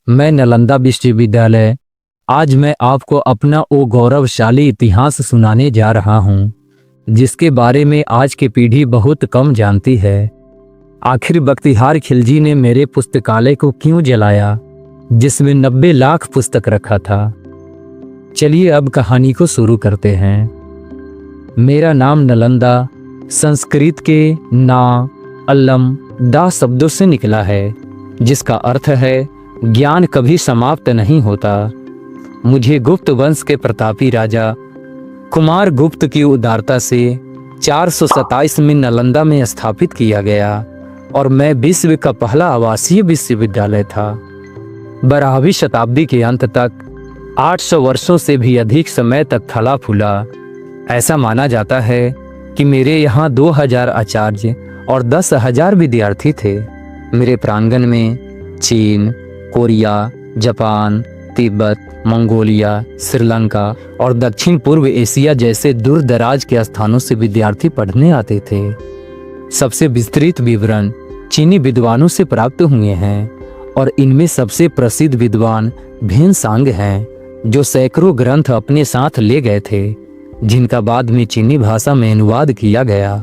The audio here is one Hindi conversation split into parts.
मैं नालंदा विश्वविद्यालय। आज मैं आपको अपना वो गौरवशाली इतिहास सुनाने जा रहा हूँ जिसके बारे में आज की पीढ़ी बहुत कम जानती है। आखिर बख्तियार खिलजी ने मेरे पुस्तकालय को क्यों जलाया जिसमें 90 लाख पुस्तक रखा था। चलिए अब कहानी को शुरू करते हैं। मेरा नाम नालंदा संस्कृत के ना अलम दा शब्दों से निकला है जिसका अर्थ है ज्ञान कभी समाप्त नहीं होता। मुझे गुप्त वंश के प्रतापी राजा कुमार गुप्त की उदारता से 427 में नालंदा में स्थापित किया गया और मैं विश्व का पहला आवासीय विश्वविद्यालय था। 12वीं शताब्दी के अंत तक 800 वर्षों से भी अधिक समय तक फला फूला। ऐसा माना जाता है कि मेरे यहाँ 2000 आचार्य और 10,000 विद्यार्थी थे। मेरे प्रांगण में चीन, Korea, Japan, Tibet, Mongolia, Sri Lanka और दक्षिण पूर्व एशिया जैसे दूर दराज के स्थानों से विद्यार्थी पढ़ने आते थे। सबसे विस्तृत विवरण चीनी विद्वानों से प्राप्त हुए हैं और इनमें सबसे प्रसिद्ध विद्वान भेनसांग हैं जो सैकड़ों ग्रंथ अपने साथ ले गए थे जिनका बाद में चीनी भाषा में अनुवाद किया गया।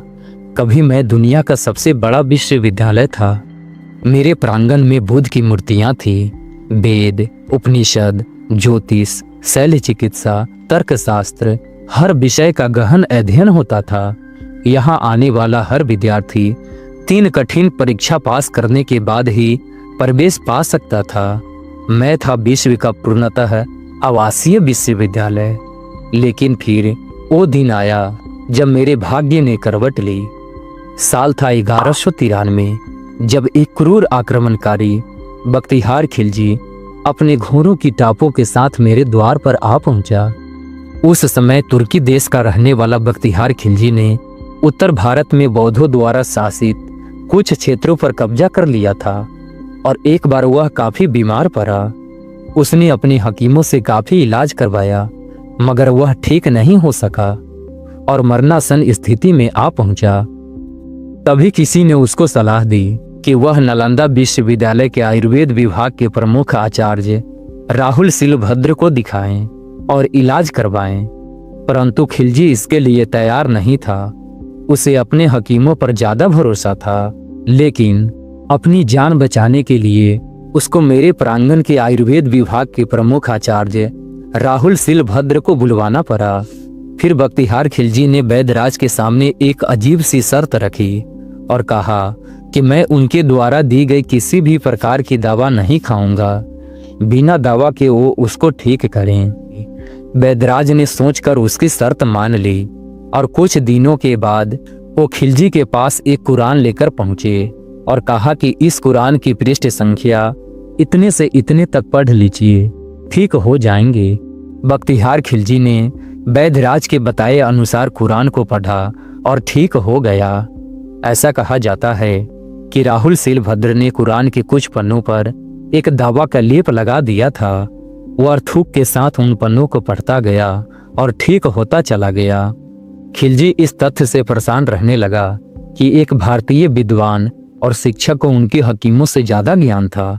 कभी मैं दुनिया का सबसे बड़ा विश्वविद्यालय था। मेरे प्रांगण में बुद्ध की मूर्तियां थी। वेद, उपनिषद, ज्योतिष, शैल्य चिकित्सा, तर्कशास्त्र, हर विषय का गहन अध्ययन होता था। यहाँ आने वाला हर विद्यार्थी 3 कठिन परीक्षा पास करने के बाद ही प्रवेश पा सकता था। मैं था विश्व का पूर्णतः आवासीय विश्वविद्यालय। लेकिन फिर वो दिन आया जब मेरे भाग्य ने करवट ली। साल था 1193 जब एक क्रूर आक्रमणकारी बख्तियार खिलजी अपने घोड़ों की टापों के साथ मेरे द्वार पर आ पहुंचा। उस समय तुर्की देश का रहने वाला बख्तियार खिलजी ने उत्तर भारत में बौद्धों द्वारा शासित कुछ क्षेत्रों पर कब्जा कर लिया था और एक बार वह काफी बीमार पड़ा। उसने अपने हकीमों से काफी इलाज करवाया मगर वह ठीक नहीं हो सका और मरणासन स्थिति में आ पहुंचा। तभी किसी ने उसको सलाह दी कि वह नालंदा विश्वविद्यालय के आयुर्वेद विभाग के प्रमुख आचार्य राहुल सिलभद्र को दिखाएं और इलाज करवाएं। परंतु खिलजी इसके लिए तैयार नहीं था। उसे अपने हकीमों पर ज्यादा भरोसा था, लेकिन अपनी जान बचाने के लिए उसको मेरे प्रांगण के आयुर्वेद विभाग के प्रमुख आचार्य राहुल सिलभद्र को बुलवाना पड़ा। फिर बख्तियार खिलजी ने वैदराज के सामने एक अजीब सी शर्त रखी और कहा कि मैं उनके द्वारा दी गई किसी भी प्रकार की दवा नहीं खाऊंगा बिना दवा के वो उसको ठीक करें। वैदराज ने सोचकर उसकी शर्त मान ली और कुछ दिनों के बाद वो खिलजी के पास एक कुरान लेकर पहुंचे और कहा कि इस कुरान की पृष्ठ संख्या इतने से इतने तक पढ़ लीजिए, ठीक हो जाएंगे। बख्तियार खिलजी ने वैदराज के बताए अनुसार कुरान को पढ़ा और ठीक हो गया। ऐसा कहा जाता है कि राहुल सिलभद्र ने कुरान के कुछ पन्नों पर एक दवा का लेप लगा दिया था। वह थूक के साथ उन पन्नों को पढ़ता गया और ठीक होता चला गया। खिलजी इस तथ्य से परेशान रहने लगा कि एक भारतीय विद्वान और शिक्षक को उनके हकीमों से ज्यादा ज्ञान था।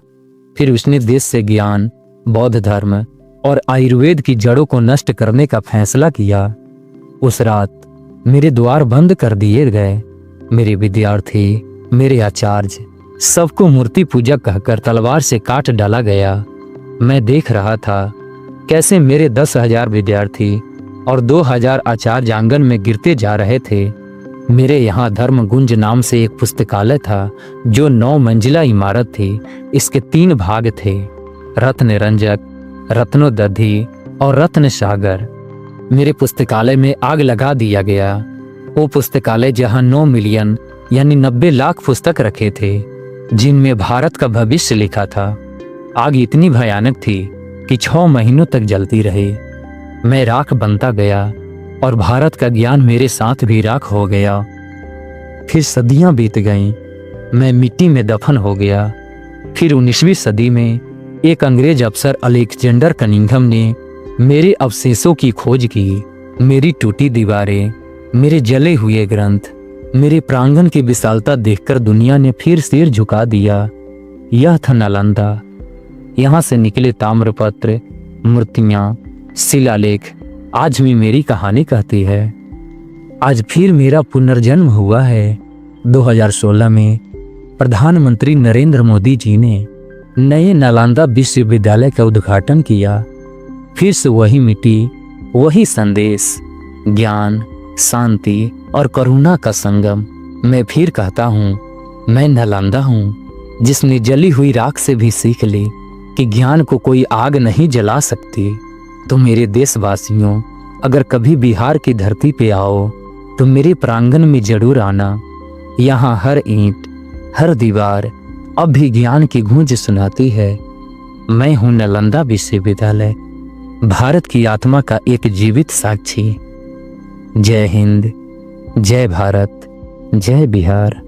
फिर उसने देश से ज्ञान, बौद्ध धर्म और आयुर्वेद की जड़ों को नष्ट करने का फैसला किया। उस रात मेरे द्वार बंद कर दिए गए। मेरे विद्यार्थी, मेरे आचार्य सबको मूर्ति पूजा कहकर तलवार से काट डाला गया। मैं देख रहा था कैसे मेरे 10,000 विद्यार्थी और 2,000 आचार्य आंगन में गिरते जा रहे थे। मेरे यहाँ धर्मगुंज नाम से एक पुस्तकालय था जो 9 मंजिला इमारत थी। इसके 3 भाग थे, रत्न रंजक, रत्नोदधि और रत्न सागर। मेरे पुस्तकालय में आग लगा दिया गया। वो पुस्तकालय जहाँ 9 मिलियन यानी 90 लाख पुस्तक रखे थे जिनमें भारत का भविष्य लिखा था। आग इतनी भयानक थी कि 6 महीनों तक जलती रही। मैं राख बनता गया और भारत का ज्ञान मेरे साथ भी राख हो गया। फिर सदियां बीत गईं, मैं मिट्टी में दफन हो गया। फिर 19वीं सदी में एक अंग्रेज अफसर अलेक्जेंडर कनिंघम ने मेरे अवशेषों की खोज की। मेरी टूटी दीवारें, मेरे जले हुए ग्रंथ, मेरे प्रांगण की विशालता देखकर दुनिया ने फिर सिर झुका दिया। यह था नालंदा, यहाँ से निकले ताम्रपत्र, मूर्तियां, शिलालेख आज भी मेरी कहानी कहती है। आज फिर मेरा पुनर्जन्म हुआ है। 2016 में प्रधानमंत्री नरेंद्र मोदी जी ने नए नालंदा विश्वविद्यालय का उद्घाटन किया। फिर से वही मिट्टी, वही संदेश, ज्ञान, शांति और करुणा का संगम। मैं फिर कहता हूँ, मैं नालंदा हूँ जिसने जली हुई राख से भी सीख ली कि ज्ञान को कोई आग नहीं जला सकती। तो मेरे देशवासियों, अगर कभी बिहार की धरती पे आओ तो मेरे प्रांगण में जरूर आना। यहाँ हर ईंट, हर दीवार अब भी ज्ञान की गूंज सुनाती है। मैं हूँ नालंदा विश्वविद्यालय, भारत की आत्मा का एक जीवित साक्षी। जय हिंद, जय भारत, जय बिहार।